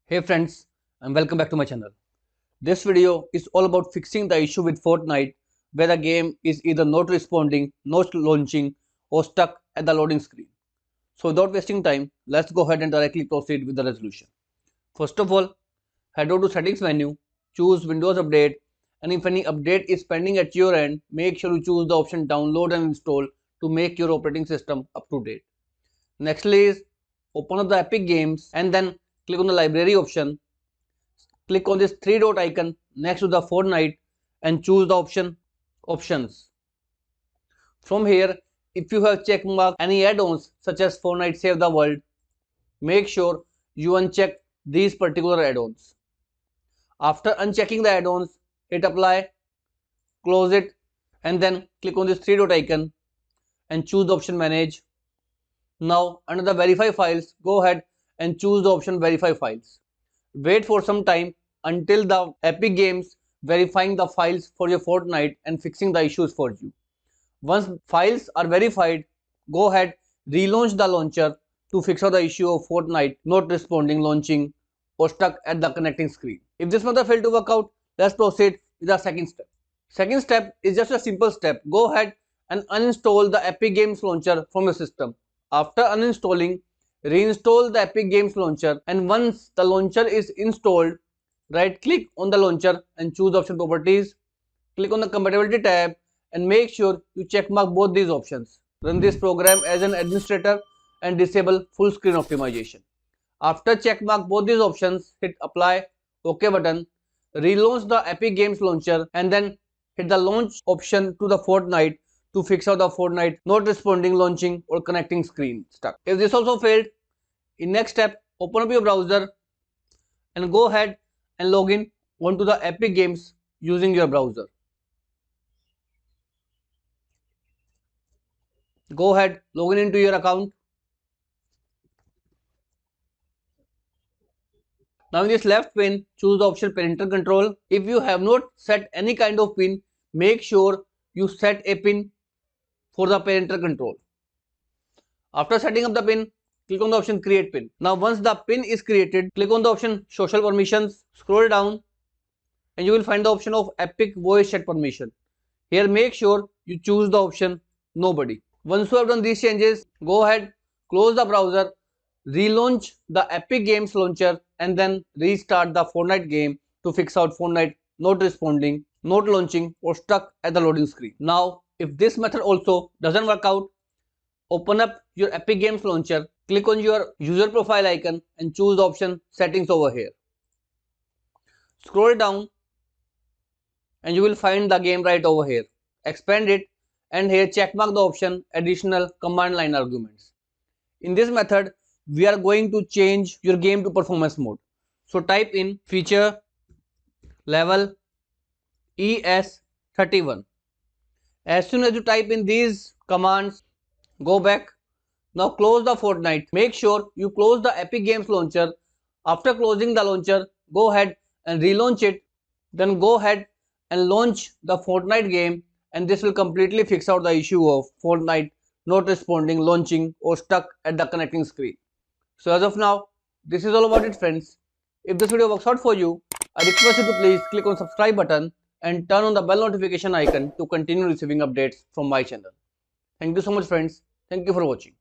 Hey friends, and welcome back to my channel. This video is all about fixing the issue with Fortnite where the game is either not responding, not launching, or stuck at the loading screen. So without wasting time, let's go ahead and directly proceed with the resolution. First of all, head over to settings menu, choose Windows Update, and if any update is pending at your end, make sure you choose the option download and install to make your operating system up to date. Nextly is open up the Epic Games and then click on the library option. Click on this three dot icon next to the Fortnite and choose the option Options. From here, if you have check marked any add-ons such as Fortnite Save the World, make sure you uncheck these particular add-ons. After unchecking the add-ons, hit apply, close it, and then click on this three dot icon and choose the option Manage. Now under the Verify Files, go ahead and choose the option Verify Files. Wait for some time until the Epic Games verifying the files for your Fortnite and fixing the issues for you. Once files are verified, go ahead, relaunch the launcher to fix out the issue of Fortnite not responding, launching, or stuck at the connecting screen. If this method failed to work out, let's proceed with the second step. Second step is just a simple step. Go ahead and uninstall the Epic Games launcher from your system. After uninstalling, reinstall the Epic Games launcher, and once the launcher is installed, right click on the launcher and choose the option Properties. Click on the Compatibility tab and make sure you check mark both these options. Run this program as an administrator and disable full screen optimization. After check mark both these options, hit Apply, OK button, relaunch the Epic Games launcher and then hit the launch option to the Fortnite to fix out the Fortnite not responding, launching, or connecting screen stuck. If this also failed, in next step, open up your browser and go ahead and log in onto the Epic Games using your browser. Go ahead, log in into your account. Now in this left pane, choose the option Parental Control. If you have not set any kind of pin, make sure you set a pin for the parental control. After setting up the pin, click on the option Create Pin. Now once the pin is created, click on the option Social Permissions, scroll down and you will find the option of Epic Voice Chat Permission. Here make sure you choose the option Nobody. Once you have done these changes, go ahead, close the browser, relaunch the Epic Games launcher and then restart the Fortnite game to fix out Fortnite not responding, not launching, or stuck at the loading screen. Now if this method also doesn't work out, open up your Epic Games launcher, click on your user profile icon and choose the option Settings over here. Scroll down and you will find the game right over here. Expand it and here check mark the option Additional Command Line Arguments. In this method, we are going to change your game to performance mode. So type in feature level ES31. As soon as you type in these commands, go back. Now close the Fortnite. Make sure you close the Epic Games launcher. After closing the launcher, go ahead and relaunch it. Then go ahead and launch the Fortnite game, and this will completely fix out the issue of Fortnite not responding, launching, or stuck at the connecting screen. So as of now, this is all about it friends. If this video works out for you, I request you to please click on subscribe button and turn on the bell notification icon to continue receiving updates from my channel. Thank you so much friends. Thank you for watching.